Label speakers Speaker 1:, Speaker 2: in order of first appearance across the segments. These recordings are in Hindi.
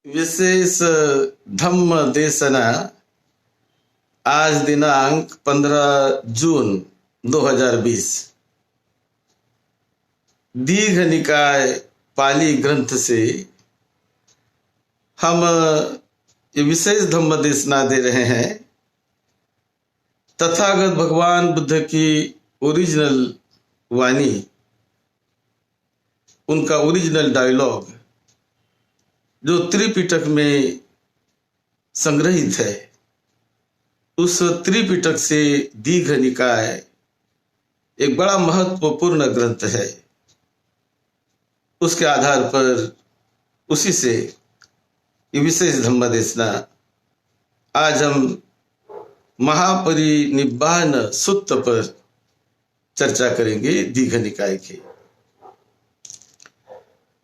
Speaker 1: विशेष धम्म देशना आज दिनांक 15 जून 2020 दीघ निकाय पाली ग्रंथ से हम ये विशेष धम्म देशना दे रहे हैं। तथागत भगवान बुद्ध की ओरिजिनल वाणी, उनका ओरिजिनल डायलॉग जो त्रिपिटक में संग्रहित है, उस त्रिपिटक से दीघ निकाय एक बड़ा महत्वपूर्ण ग्रंथ है। उसके आधार पर उसी से ये विशेष धम्म देशना आज हम महापरिनिब्बाण सुत्त पर चर्चा करेंगे दीघ निकाय के।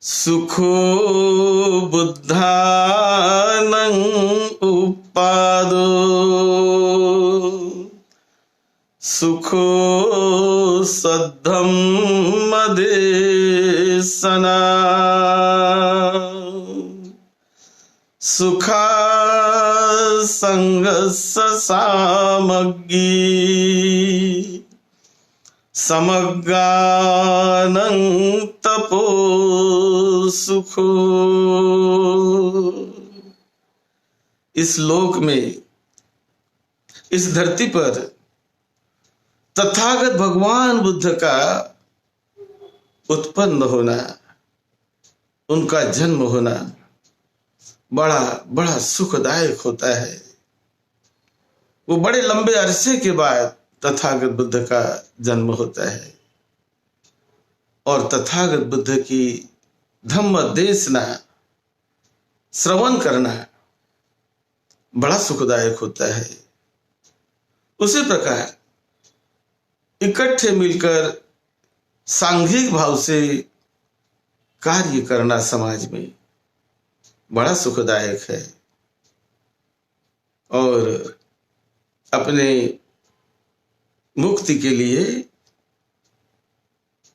Speaker 1: सुखो बुद्धानं उपादो सुखो सद्धम्म देशना सुखा संगस्य सामग्री समग्गानं तपो सुखो। इस लोक में, इस धरती पर तथागत भगवान बुद्ध का उत्पन्न होना, उनका जन्म होना बड़ा बड़ा सुखदायक होता है। वो बड़े लंबे अरसे के बाद तथागत बुद्ध का जन्म होता है और तथागत बुद्ध की धम्म देशना श्रवण करना बड़ा सुखदायक होता है। उसी प्रकार इकट्ठे मिलकर सांघिक भाव से कार्य करना समाज में बड़ा सुखदायक है और अपने मुक्ति के लिए,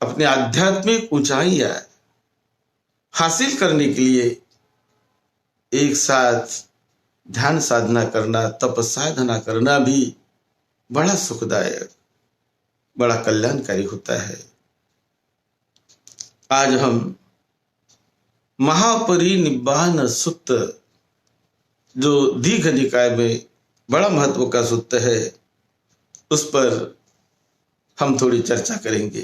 Speaker 1: अपने आध्यात्मिक ऊंचाइयां हासिल करने के लिए एक साथ ध्यान साधना करना, तप साधना करना भी बड़ा सुखदायक, बड़ा कल्याणकारी होता है। आज हम महापरिनिब्बाण सुत्त, जो दीघ निकाय में बड़ा महत्व का सुत्त है, उस पर हम थोड़ी चर्चा करेंगे।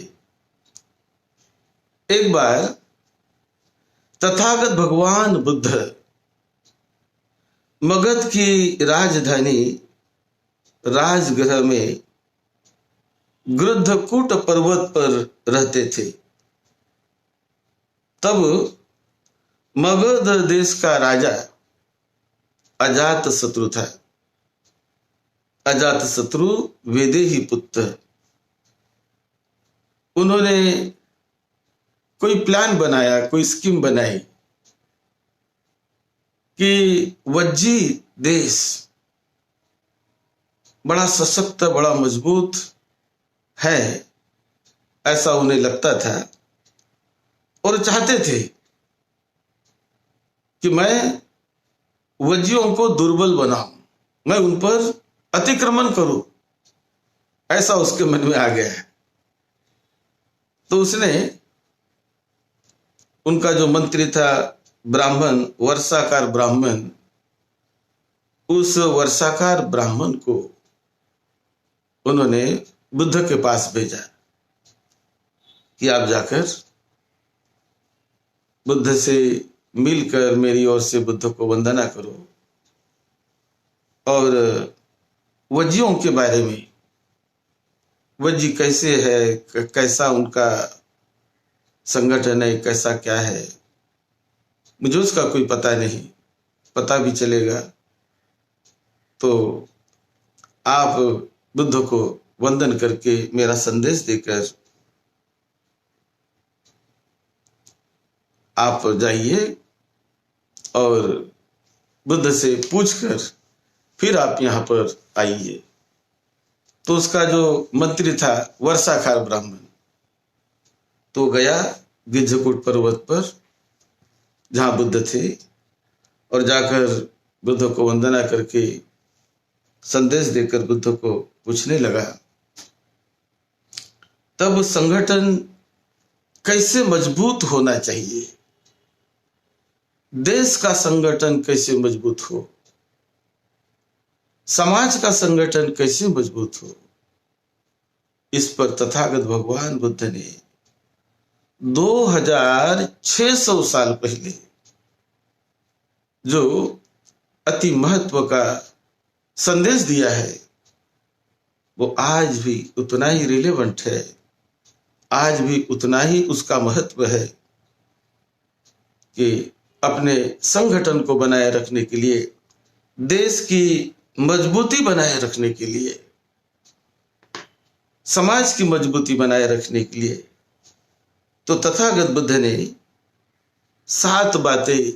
Speaker 1: एक बार तथागत भगवान बुद्ध मगध की राजधानी राजगृह में गृद्धकूट पर्वत पर रहते थे। तब मगध देश का राजा अजातशत्रु था। अजातशत्रु वैदेही पुत्र। उन्होंने कोई प्लान बनाया, कोई स्कीम बनाई कि वज्जी देश बड़ा सशक्त, बड़ा मजबूत है, ऐसा उन्हें लगता था और चाहते थे कि मैं वज्जियों को दुर्बल बनाऊं, मैं उन पर अतिक्रमण करूं, ऐसा उसके मन में आ गया है। तो उसने, उनका जो मंत्री था ब्राह्मण, वर्षाकार ब्राह्मण, उस वर्षाकार ब्राह्मण को उन्होंने बुद्ध के पास भेजा कि आप जाकर बुद्ध से मिलकर मेरी ओर से बुद्ध को वंदना करो और वज्जियों के बारे में, वज्जी कैसे है, कैसा उनका संगठन है, कैसा क्या है, मुझे उसका कोई पता नहीं, पता भी चलेगा तो आप बुद्ध को वंदन करके मेरा संदेश देकर आप जाइए और बुद्ध से पूछकर फिर आप यहाँ पर आइए। तो उसका जो मंत्री था वर्षाकार ब्राह्मण, तो गया गिद्धकूट पर्वत पर जहाँ बुद्ध थे और जाकर बुद्ध को वंदना करके संदेश देकर बुद्ध को पूछने लगा, तब संगठन कैसे मजबूत होना चाहिए, देश का संगठन कैसे मजबूत हो, समाज का संगठन कैसे मजबूत हो। इस पर तथागत भगवान बुद्ध ने 2600 साल पहले जो अति महत्व का संदेश दिया है, वो आज भी उतना ही रिलेवेंट है, आज भी उतना ही उसका महत्व है कि अपने संगठन को बनाए रखने के लिए, देश की मजबूती बनाए रखने के लिए, समाज की मजबूती बनाए रखने के लिए, तो तथागत बुद्ध ने 7 बातें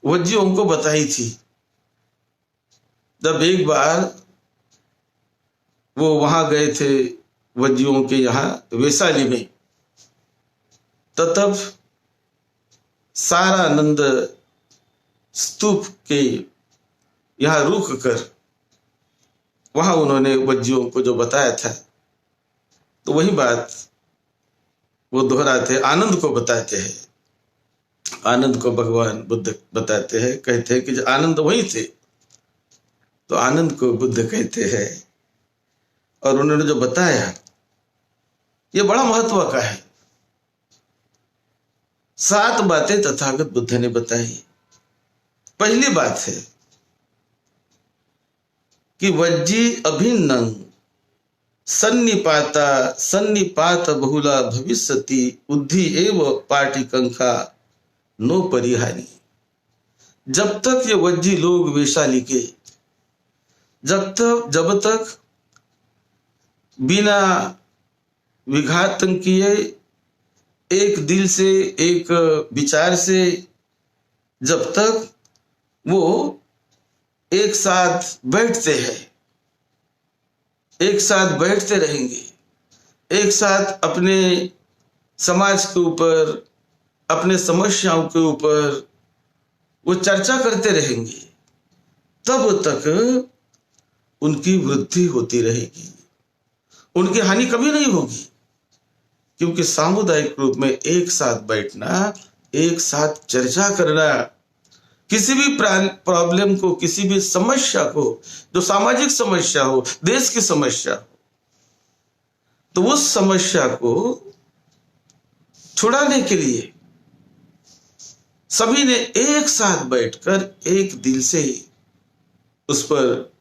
Speaker 1: वज्जियों को बताई थी। जब एक बार वो वहां गए थे वज्जियों के यहाँ वैशाली में, तो तब सारानंद स्तूप के यहाँ रुक कर वहां उन्होंने वज्जियों को जो बताया था, तो वही बात वो दोहराते, आनंद को बताते हैं। आनंद को भगवान बुद्ध बताते हैं, कहते हैं कि जो आनंद वही थे, तो आनंद को बुद्ध कहते हैं। और उन्होंने जो बताया ये बड़ा महत्व का है। 7 बातें तथागत बुद्ध ने बताई। पहली बात है कि वज्जी अभिन्नं सन्निपात बहुला भविष्यति उद्धि एव पाटिकंखा नो परिहानि। जब तक ये वज्जी लोग वैशाली के, जब तक बिना विघातन किए, एक दिल से, एक विचार से, जब तक वो एक साथ बैठते हैं, एक साथ बैठते रहेंगे, एक साथ अपने समाज के ऊपर, अपने समस्याओं के ऊपर वो चर्चा करते रहेंगे, तब तक उनकी वृद्धि होती रहेगी, उनकी हानि कभी नहीं होगी। क्योंकि सामुदायिक रूप में एक साथ बैठना, एक साथ चर्चा करना, किसी भी प्रॉब्लम को, किसी भी समस्या को, जो सामाजिक समस्या हो, देश की समस्या हो, तो उस समस्या को छुड़ाने के लिए सभी ने एक साथ बैठकर एक दिल से उस पर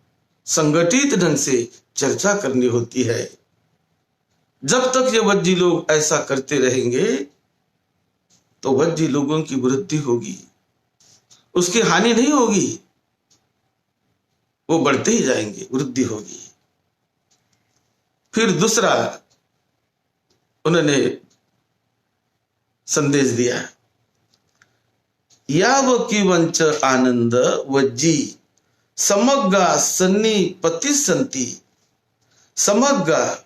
Speaker 1: संगठित ढंग से चर्चा करनी होती है। जब तक ये वज्जी लोग ऐसा करते रहेंगे तो वज्जी लोगों की वृद्धि होगी, उसकी हानि नहीं होगी, वो बढ़ते ही जाएंगे, वृद्धि होगी। फिर दूसरा उन्होंने संदेश दिया, याव की वंच आनंद वज्जी समग्गा सन्निपति संति, समग्गा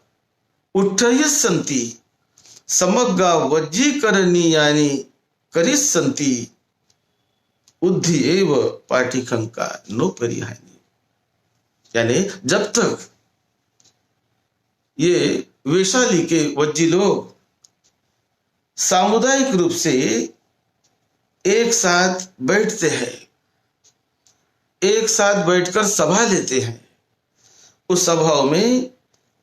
Speaker 1: उठ्ठयिस्सन्ति, समग्गा वज्जीकरणीयानि करिस्सन्ति, उद्धि एव पाटिकंका नो परिहानि। यानी जब तक ये वैशाली के वज्जी लोग सामुदायिक रूप से एक साथ बैठते हैं, एक साथ बैठकर सभा लेते हैं, उस सभाओं में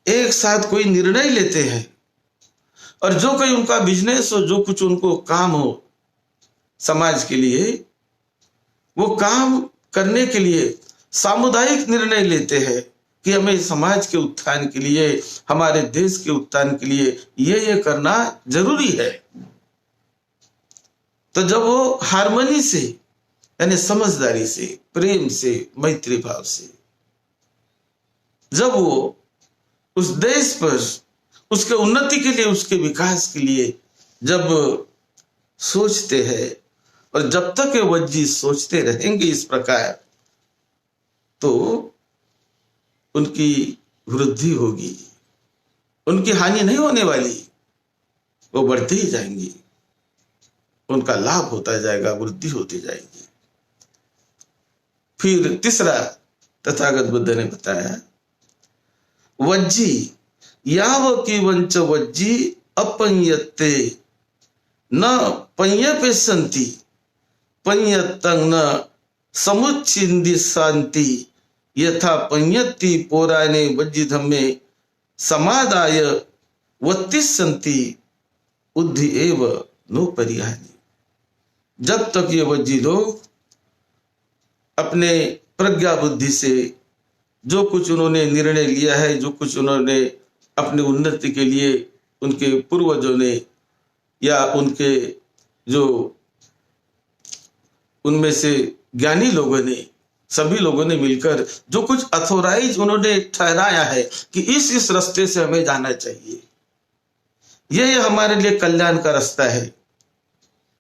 Speaker 1: एक साथ कोई निर्णय लेते हैं, और जो कोई उनका बिजनेस हो, जो कुछ उनको काम हो समाज के लिए, वो काम करने के लिए सामुदायिक निर्णय लेते हैं कि हमें समाज के उत्थान के लिए, हमारे देश के उत्थान के लिए ये करना जरूरी है। तो जब वो हार्मनी से, यानी समझदारी से, प्रेम से, मैत्री भाव से, जब वो उस देश पर, उसके उन्नति के लिए, उसके विकास के लिए जब सोचते हैं, और जब तक ये वज्जी सोचते रहेंगे इस प्रकार, तो उनकी वृद्धि होगी, उनकी हानि नहीं होने वाली, वो बढ़ते ही जाएंगी, उनका लाभ होता जाएगा, वृद्धि होती जाएगी। फिर तीसरा तथागत बुद्ध ने बताया, वज्जी याव की वंच वज्जी अपंयते न पंयपे संति पंयतं न समुच्छिन्दी शांति यथा पंयति पोराने वज्जी धम्मे समादाय वत्तिसन्ति उद्धि एव नो परिहानि। जब तक ये वज्जी लोग अपने प्रज्ञा बुद्धि से जो कुछ उन्होंने निर्णय लिया है, जो कुछ उन्होंने अपनी उन्नति के लिए उनके पूर्वजों ने या उनके जो उनमें से ज्ञानी लोगों ने, सभी लोगों ने मिलकर जो कुछ अथोराइज उन्होंने ठहराया है कि इस रास्ते से हमें जाना चाहिए, ये हमारे लिए कल्याण का रास्ता है,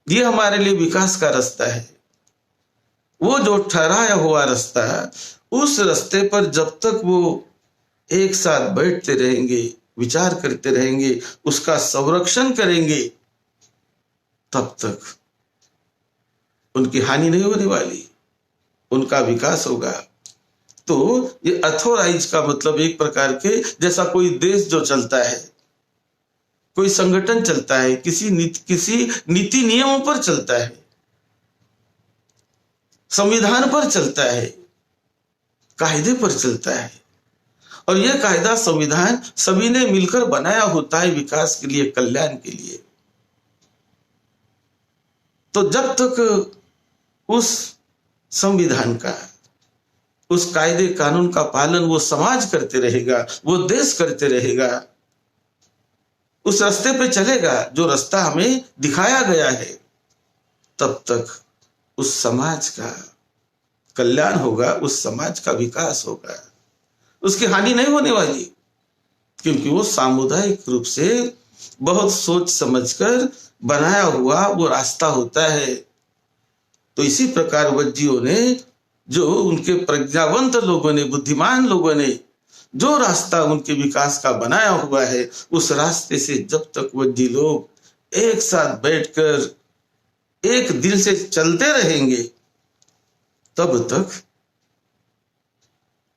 Speaker 1: ये हमारे लिए विकास का रास्ता है, वो जो ठहराया हुआ रास्ता है, उस रास्ते पर जब तक वो एक साथ बैठते रहेंगे, विचार करते रहेंगे, उसका संरक्षण करेंगे, तब तक उनकी हानि नहीं होने वाली, उनका विकास होगा। तो ये अथोराइज का मतलब एक प्रकार के जैसा कोई देश जो चलता है, कोई संगठन चलता है, किसी नीति नियमों पर चलता है, संविधान पर चलता है, कायदे पर चलता है, और यह कायदा संविधान सभी ने मिलकर बनाया होता है विकास के लिए, कल्याण के लिए। तो जब तक उस संविधान का, उस कायदे कानून का पालन वो समाज करते रहेगा, वो देश करते रहेगा, उस रास्ते पे चलेगा जो रास्ता हमें दिखाया गया है, तब तक उस समाज का कल्याण होगा, उस समाज का विकास होगा, उसकी हानि नहीं होने वाली, क्योंकि वो सामुदायिक रूप से बहुत सोच समझकर बनाया हुआ वो रास्ता होता है। तो इसी प्रकार वज्जियों ने, जो उनके प्रज्ञावंत लोगों ने, बुद्धिमान लोगों ने जो रास्ता उनके विकास का बनाया हुआ है, उस रास्ते से जब तक वज्जी लोग एक साथ बैठकर एक दिल से चलते रहेंगे, तब तक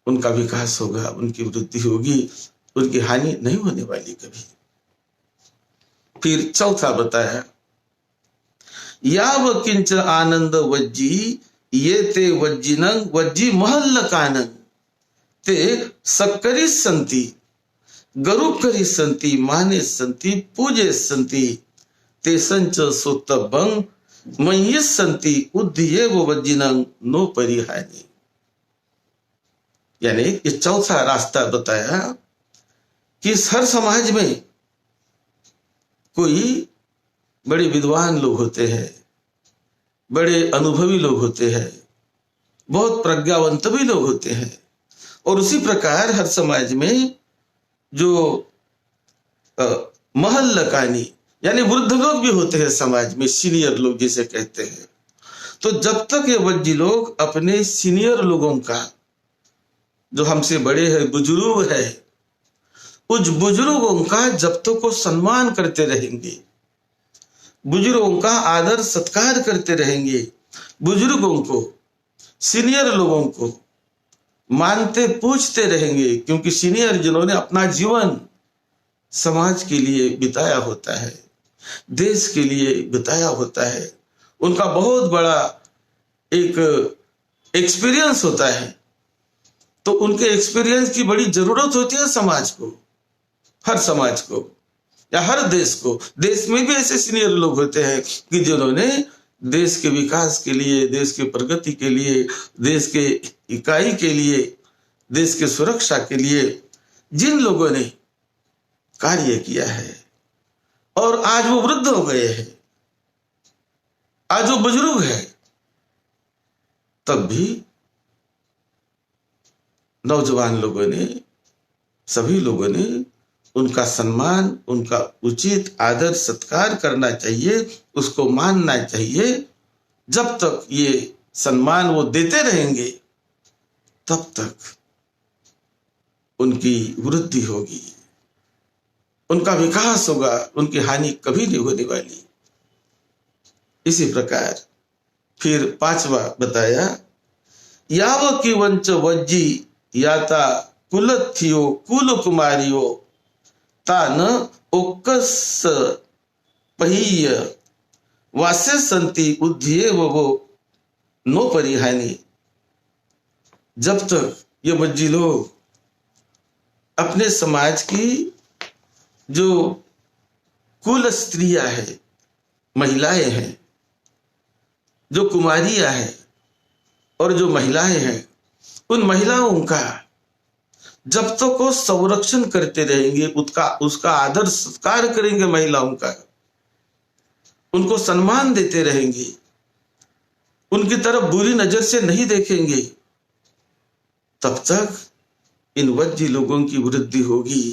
Speaker 1: उनका विकास होगा, उनकी वृद्धि होगी, उनकी हानि नहीं होने वाली कभी। फिर चौथा बताया, याव किंच आनंद वज्जी ये ते वज्जिनं वज्जी महल्ल कानन ते सक्करी संति गरुकरी संति माने संति पूजे संति ते संच सोत्तबं मय्य संति उद्धिये वो वज्जिनं नो परिहानि। यानी ये चौथा रास्ता बताया कि हर समाज में कोई बड़े विद्वान लोग होते हैं, बड़े अनुभवी लोग होते हैं, बहुत प्रज्ञावंत भी लोग होते हैं, और उसी प्रकार हर समाज में जो महल्लकानी यानी वृद्ध लोग भी होते हैं समाज में, सीनियर लोग जिसे कहते हैं। तो जब तक ये वज्जी लोग अपने सीनियर लोगों का, जो हमसे बड़े हैं, बुजुर्ग है, उस बुजुर्गों का जब तक वो सम्मान करते रहेंगे, बुजुर्गों का आदर सत्कार करते रहेंगे, बुजुर्गों को, सीनियर लोगों को मानते पूछते रहेंगे, क्योंकि सीनियर जिन्होंने अपना जीवन समाज के लिए बिताया होता है, देश के लिए बिताया होता है, उनका बहुत बड़ा एक एक्सपीरियंस होता है, तो उनके एक्सपीरियंस की बड़ी जरूरत होती है समाज को, हर समाज को या हर देश को। देश में भी ऐसे सीनियर लोग होते हैं कि जिन्होंने देश के विकास के लिए, देश के प्रगति के लिए, देश के इकाई के लिए, देश के सुरक्षा के लिए जिन लोगों ने कार्य किया है, और आज वो वृद्ध हो गए हैं, आज वो बुजुर्ग है, तब भी नौजवान लोगों ने, सभी लोगों ने उनका सम्मान, उनका उचित आदर सत्कार करना चाहिए, उसको मानना चाहिए। जब तक ये सम्मान वो देते रहेंगे, तब तक उनकी वृद्धि होगी, उनका विकास होगा, उनकी हानि कभी नहीं होने वाली। इसी प्रकार फिर पांचवा बताया, याव की वंच वज्जी याता कुलथियो कुल कुमारियो तान ओक्कस पहिय वासे संति उद्धिये वो नो परिहानी। जब तक ये वज्जी लोग अपने समाज की जो कुल स्त्रियां हैं, महिलाएं हैं, जो कुमारियां हैं और जो महिलाएं हैं, उन महिलाओं का जब तक वो संरक्षण करते रहेंगे, उसका आदर सत्कार करेंगे, महिलाओं का उनको सम्मान देते रहेंगे, उनकी तरफ बुरी नजर से नहीं देखेंगे, तब तक इन वज्जी लोगों की वृद्धि होगी।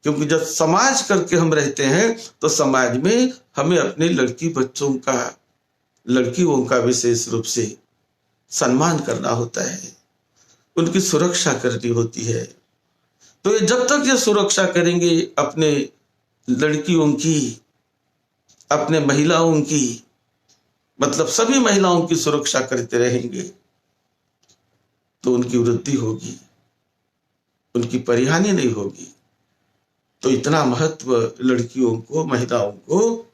Speaker 1: क्योंकि जब समाज करके हम रहते हैं तो समाज में हमें अपने लड़की बच्चों का, लड़कियों का विशेष रूप से सम्मान करना होता है, उनकी सुरक्षा करनी होती है। तो ये जब तक ये सुरक्षा करेंगे अपने लड़कियों की, अपने महिलाओं की, मतलब सभी महिलाओं की सुरक्षा करते रहेंगे, तो उनकी वृद्धि होगी, उनकी परिहानि नहीं होगी। तो इतना महत्व लड़कियों को, महिलाओं को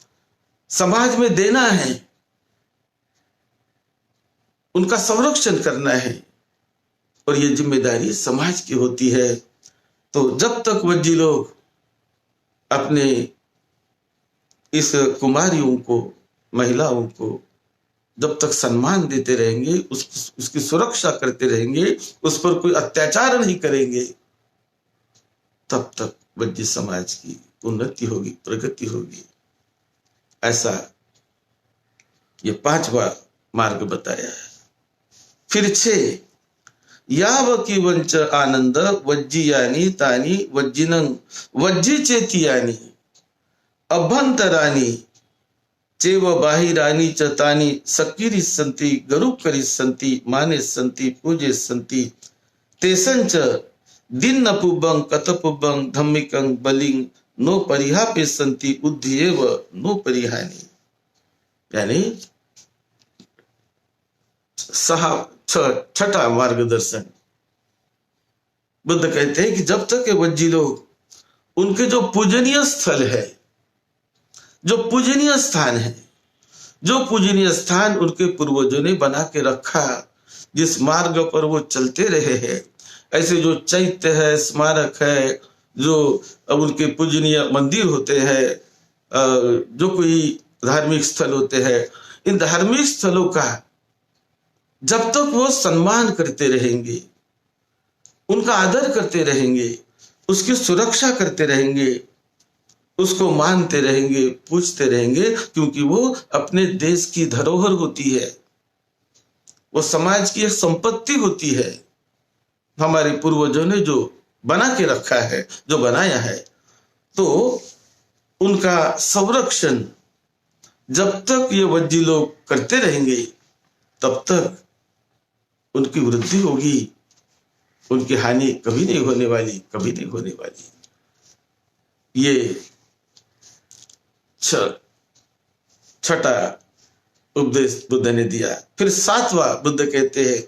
Speaker 1: समाज में देना है, उनका संरक्षण करना है, और ये जिम्मेदारी समाज की होती है। तो जब तक वज्जी लोग अपने इस कुमारियों को, महिलाओं को जब तक सम्मान देते रहेंगे, उसकी सुरक्षा करते रहेंगे, उस पर कोई अत्याचार नहीं करेंगे, तब तक वज्जी समाज की उन्नति होगी, प्रगति होगी। ऐसा ये 5वां मार्ग बताया है। फिर 6, याव की वंच आनंद वज्जीयानी तानी वज्जिनं वज्जी चेतियानी अभ्यंतरानी चेव बाहिरानी च तानी सकीरि सन्ति गरुकरि सन्ति माने सन्ति पूजे सन्ति तेसंच दिन नपुबं कतपुबं धम्मिकं बलिंग नो परिहापे सन्ति उद्धियेव नो परिहानि। यानी 6 मार्गदर्शन बुद्ध कहते हैं कि जब तक ये वज्जी लोग, उनके जो पूजनीय स्थल है, जो पूजनीय स्थान है, जो पूजनीय स्थान उनके पूर्वजों ने बना के रखा, जिस मार्ग पर वो चलते रहे हैं, ऐसे जो चैत्य है, स्मारक है, जो उनके पूजनीय मंदिर होते हैं, जो कोई धार्मिक स्थल होते हैं, इन धार्मिक स्थलों का जब तक वो सम्मान करते रहेंगे, उनका आदर करते रहेंगे, उसकी सुरक्षा करते रहेंगे, उसको मानते रहेंगे, पूछते रहेंगे, क्योंकि वो अपने देश की धरोहर होती है, वो समाज की एक संपत्ति होती है। हमारे पूर्वजों ने जो बना के रखा है, जो बनाया है, तो उनका संरक्षण जब तक ये वज्जी लोग करते रहेंगे, तब तक उनकी वृद्धि होगी, उनकी हानि कभी नहीं होने वाली, कभी नहीं होने वाली। ये 6ठा उपदेश बुद्ध ने दिया। फिर 7वां बुद्ध कहते हैं,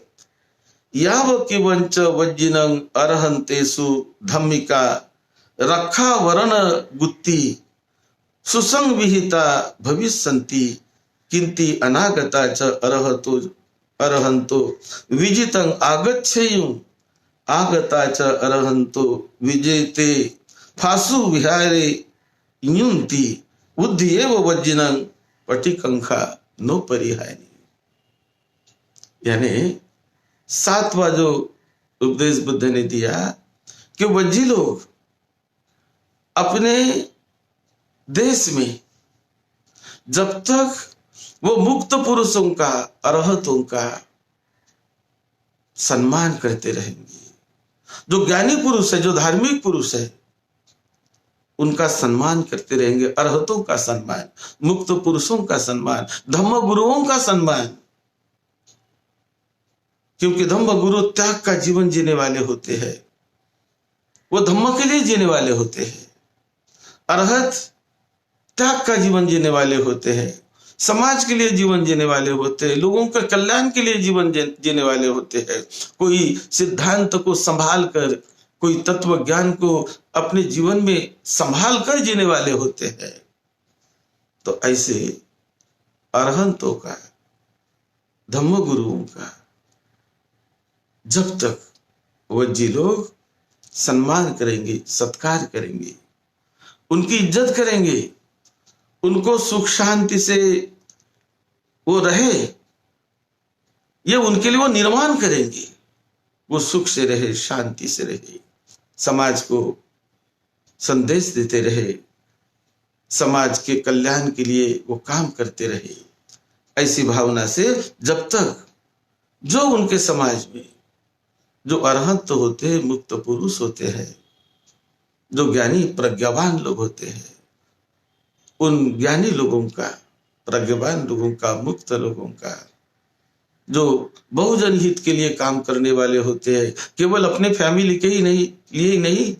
Speaker 1: याव की वंच वज्जिनं अरहंतेषु धम्मिका रक्षा वरण गुत्ति सुसंग विहिता भविष्यन्ति किंति अनागता च अरहंतो विजितं आगच्छेयुं आगता च अरहंतो विजेते फासु विहारे न्युन्ति उद्धियेव वज्जिनं पटिकंखा नो परिहानि। यानी 7वां जो उपदेश बुद्ध ने दिया कि वज्जी लोग अपने देश में जब तक वो मुक्त पुरुषों का, अरहतों का सम्मान करते रहेंगे, जो ज्ञानी पुरुष है, जो धार्मिक पुरुष है, उनका सम्मान करते रहेंगे, अरहतों का सम्मान, मुक्त पुरुषों का सम्मान, धम्म गुरुओं का सम्मान, क्योंकि धम्म गुरु त्याग का जीवन जीने वाले होते हैं, वो धम्म के लिए जीने वाले होते हैं। अरहत त्याग का जीवन जीने वाले होते हैं, समाज के लिए जीवन जीने वाले होते हैं, लोगों के कल्याण के लिए जीवन जीने वाले होते हैं, कोई सिद्धांत को संभाल कर, कोई तत्व ज्ञान को अपने जीवन में संभाल कर जीने वाले होते हैं। तो ऐसे अरहंतों का, धम्म गुरुओं का जब तक वज्जी लोग सम्मान करेंगे, सत्कार करेंगे, उनकी इज्जत करेंगे, उनको सुख शांति से वो रहे, ये उनके लिए वो निर्माण करेंगे, वो सुख से रहे, शांति से रहे, समाज को संदेश देते रहे, समाज के कल्याण के लिए वो काम करते रहे। ऐसी भावना से जब तक जो उनके समाज में जो अरहंत होते हैं, मुक्त पुरुष होते हैं, जो ज्ञानी प्रज्ञावान लोग होते हैं, उन ज्ञानी लोगों का, प्रज्ञावान लोगों का, मुक्त लोगों का, जो बहुजन हित के लिए काम करने वाले होते हैं, केवल अपने फैमिली के ही नहीं,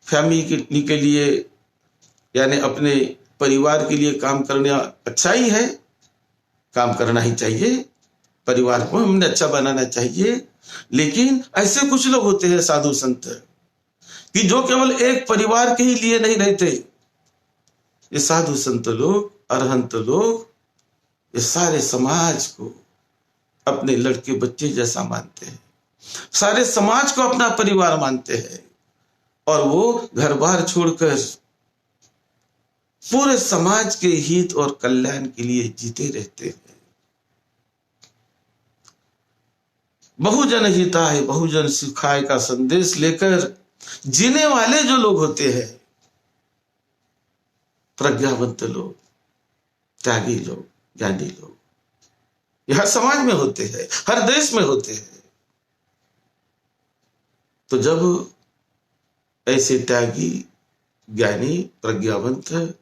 Speaker 1: फैमिली के लिए यानी अपने परिवार के लिए काम करना अच्छा ही है, काम करना ही चाहिए, परिवार को हमने अच्छा बनाना चाहिए। लेकिन ऐसे कुछ लोग होते हैं साधु संत कि जो केवल एक परिवार के ही लिए नहीं रहते। ये साधु संत लोग, अरहंत लोग, ये सारे समाज को अपने लड़के बच्चे जैसा मानते हैं, सारे समाज को अपना परिवार मानते हैं, और वो घर बार छोड़कर पूरे समाज के हित और कल्याण के लिए जीते रहते हैं। बहुजन हिताय बहुजन सुखाय का संदेश लेकर जीने वाले जो लोग होते हैं, प्रज्ञावंत लोग, त्यागी लोग, ज्ञानी लोग, ये हर समाज में होते हैं, हर देश में होते हैं। तो जब ऐसे त्यागी, ज्ञानी, प्रज्ञावंत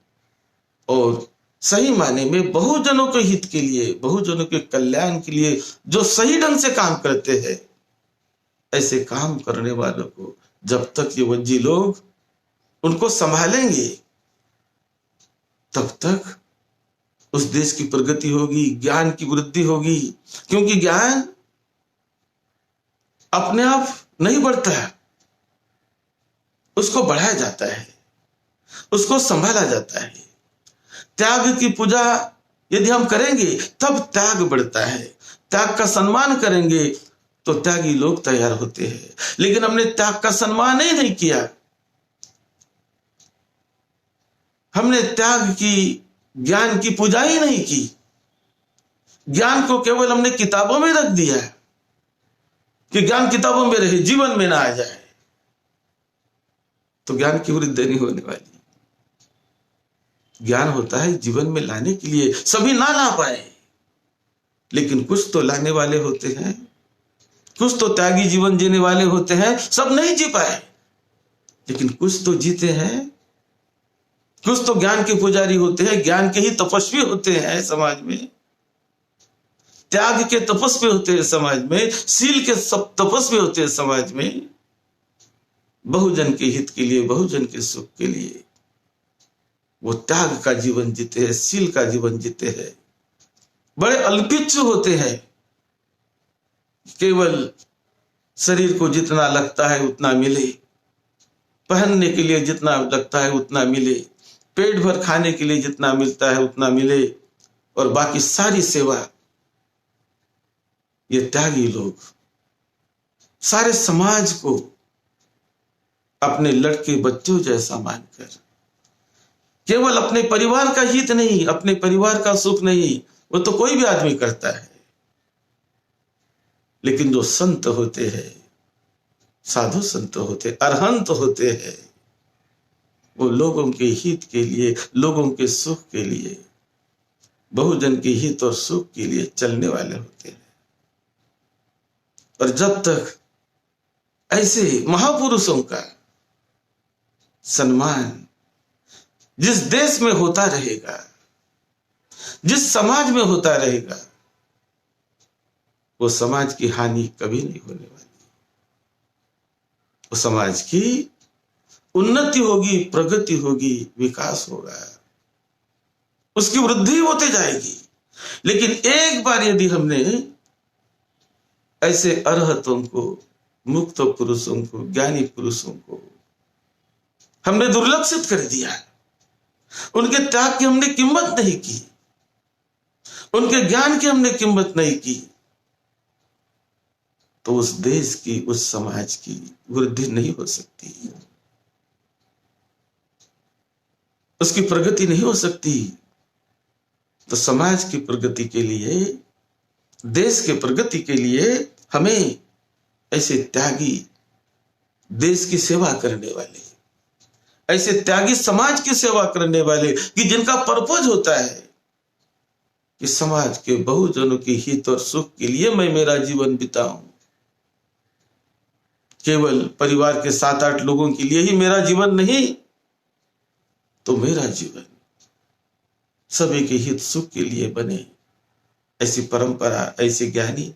Speaker 1: और सही माने में बहुजनों के हित के लिए, बहुजनों के कल्याण के लिए जो सही ढंग से काम करते हैं, ऐसे काम करने वालों को जब तक ये वज्जी लोग उनको संभालेंगे, तब तक उस देश की प्रगति होगी, ज्ञान की वृद्धि होगी। क्योंकि ज्ञान अपने आप नहीं बढ़ता है, उसको बढ़ाया जाता है, उसको संभाला जाता है। त्याग की पूजा यदि हम करेंगे तब त्याग बढ़ता है, त्याग का सम्मान करेंगे तो त्यागी लोग तैयार होते हैं। लेकिन हमने त्याग का सम्मान ही नहीं किया, हमने त्याग की, ज्ञान की पूजा ही नहीं की, ज्ञान को केवल हमने किताबों में रख दिया कि ज्ञान किताबों में रहे, जीवन में ना आ जाए, तो ज्ञान की वृद्धि नहीं होने वाली। ज्ञान होता है जीवन में लाने के लिए, सभी ना ला पाए, लेकिन कुछ तो लाने वाले होते हैं, कुछ तो त्यागी जीवन जीने वाले होते हैं। सब नहीं जी पाए, लेकिन कुछ तो जीते हैं, कुछ तो ज्ञान के पुजारी होते हैं, ज्ञान के ही तपस्वी होते हैं समाज में, त्याग के तपस्वी होते हैं समाज में, शील के सब तपस्वी होते हैं समाज में, बहुजन के हित के लिए, बहुजन के सुख के लिए वो त्याग का जीवन जीते हैं, शील का जीवन जीते हैं। बड़े अल्पिच्छ होते हैं, केवल शरीर को जितना लगता है उतना मिले, पहनने के लिए जितना लगता है उतना मिले, पेट भर खाने के लिए जितना मिलता है उतना मिले, और बाकी सारी सेवा ये त्यागी लोग सारे समाज को अपने लड़के बच्चों जैसा मानकर, केवल अपने परिवार का हित नहीं, अपने परिवार का सुख नहीं, वो तो कोई भी आदमी करता है, लेकिन जो संत होते हैं, साधु संत होते, अरहंत होते हैं, वो लोगों के हित के लिए, लोगों के सुख के लिए, बहुजन के हित और सुख के लिए चलने वाले होते हैं। और जब तक ऐसे महापुरुषों का सम्मान जिस देश में होता रहेगा, जिस समाज में होता रहेगा, वो समाज की हानि कभी नहीं होने वाली, वो समाज की उन्नति होगी, प्रगति होगी, विकास होगा। उसकी वृद्धि होती जाएगी। लेकिन एक बार यदि हमने ऐसे अरहतों को, मुक्त पुरुषों को, ज्ञानी पुरुषों को हमने दुर्लक्षित कर दिया, उनके त्याग की हमने कीमत नहीं की, उनके ज्ञान की हमने कीमत नहीं की, तो उस देश की, उस समाज की वृद्धि नहीं हो सकती, उसकी प्रगति नहीं हो सकती। तो समाज की प्रगति के लिए, देश के प्रगति के लिए हमें ऐसे त्यागी, देश की सेवा करने वाले, ऐसे त्यागी समाज की सेवा करने वाले, कि जिनका पर्पज होता है कि समाज के बहुजनों के हित और सुख के लिए मैं मेरा जीवन बिताऊं, केवल परिवार के 7-8 लोगों के लिए ही मेरा जीवन नहीं, तो मेरा जीवन सभी के हित सुख के लिए बने। ऐसी परंपरा, ऐसे ज्ञानी,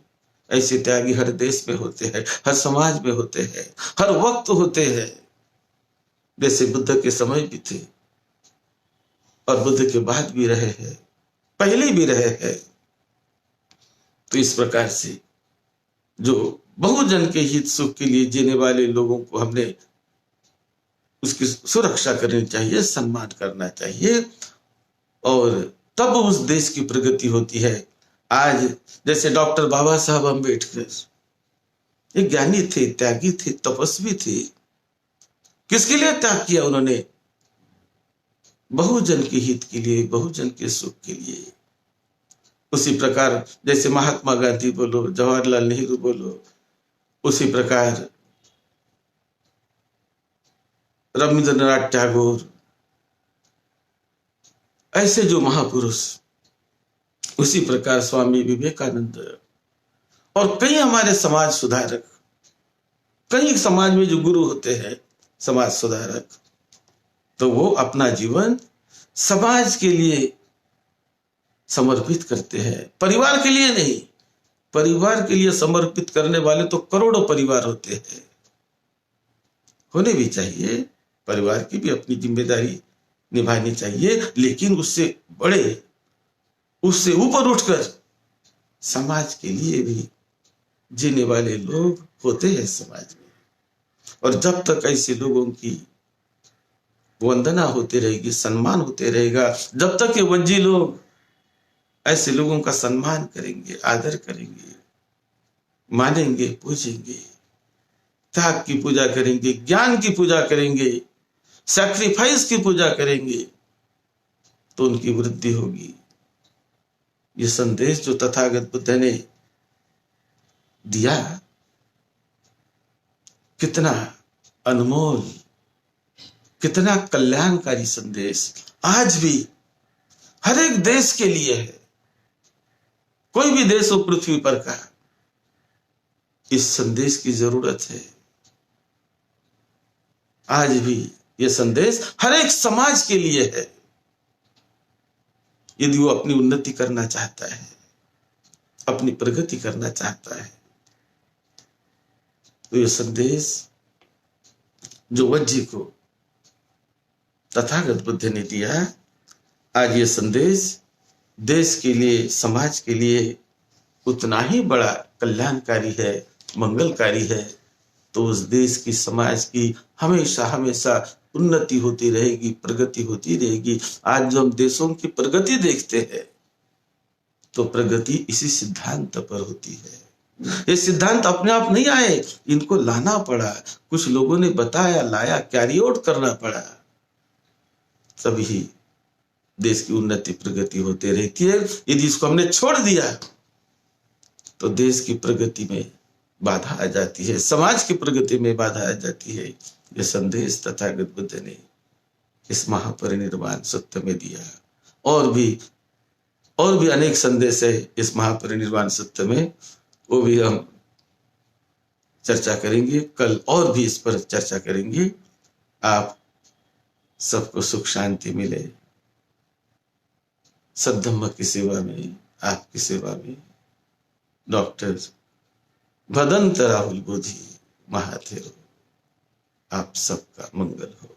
Speaker 1: ऐसे त्यागी हर देश में होते हैं, हर समाज में होते हैं, हर वक्त होते हैं। जैसे बुद्ध के समय भी थे और बुद्ध के बाद भी रहे हैं, पहले भी रहे हैं। तो इस प्रकार से जो बहुजन के हित सुख के लिए जीने वाले लोगों को हमने उसकी सुरक्षा करनी चाहिए, सम्मान करना चाहिए, और तब उस देश की प्रगति होती है। आज जैसे डॉक्टर बाबा साहब अम्बेडकर, एक ज्ञानी थे, त्यागी थे, तपस्वी थे। किसके लिए त्याग किया उन्होंने? बहुजन के हित के लिए, बहुजन के सुख के लिए। उसी प्रकार जैसे महात्मा गांधी बोलो, जवाहरलाल नेहरू बोलो, उसी प्रकार रविंद्रनाथ टैगोर, ऐसे जो महापुरुष, उसी प्रकार स्वामी विवेकानंद और कई हमारे समाज सुधारक, कई समाज में जो गुरु होते हैं समाज सुधारक, तो वो अपना जीवन समाज के लिए समर्पित करते हैं, परिवार के लिए नहीं। परिवार के लिए समर्पित करने वाले तो करोड़ों परिवार होते हैं, होने भी चाहिए, परिवार की भी अपनी जिम्मेदारी निभानी चाहिए, लेकिन उससे बड़े, उससे ऊपर उठकर समाज के लिए भी जीने वाले लोग होते हैं समाज में। और जब तक ऐसे लोगों की वंदना होती रहेगी, सम्मान होते रहेगा, जब तक ये वंजी लोग ऐसे लोगों का सम्मान करेंगे, आदर करेंगे, मानेंगे, पूजेंगे, त्याग की पूजा करेंगे, ज्ञान की पूजा करेंगे, सैक्रिफाइस की पूजा करेंगे, तो उनकी वृद्धि होगी। ये संदेश जो तथागत बुद्ध ने दिया, कितना अनमोल, कितना कल्याणकारी संदेश आज भी हर एक देश के लिए है। कोई भी देश हो पृथ्वी पर का, इस संदेश की जरूरत है। आज भी यह संदेश हर एक समाज के लिए है। यदि वो अपनी उन्नति करना चाहता है, अपनी प्रगति करना चाहता है, तो यह संदेश जो वज्जी को तथागत बुद्ध ने दिया, आज ये संदेश देश के लिए, समाज के लिए उतना ही बड़ा कल्याणकारी है, मंगलकारी है। तो उस देश की, समाज की हमेशा हमेशा उन्नति होती रहेगी, प्रगति होती रहेगी। आज जो हम देशों की प्रगति देखते हैं, तो प्रगति इसी सिद्धांत पर होती है। ये सिद्धांत अपने आप नहीं आए, इनको लाना पड़ा, कुछ लोगों ने बताया, लाया, कैरी आउट करना पड़ा, तभी देश की उन्नति प्रगति होती रहती है। यदि इसको हमने छोड़ दिया तो देश की प्रगति में बाधा आ जाती है, समाज की प्रगति में बाधा आ जाती है। यह संदेश तथागत बुद्ध ने इस महापरिनिर्वाण सत्य में दिया। और भी अनेक संदेश है इस महापरिनिर्वाण सत्य में, वो भी हम चर्चा करेंगे कल, और भी इस पर चर्चा करेंगे। आप सबको सुख शांति मिले, सद्धम्म की सेवा में, आपकी सेवा में डॉक्टर भदंत राहुल बोधी महादेव, आप सबका मंगल हो।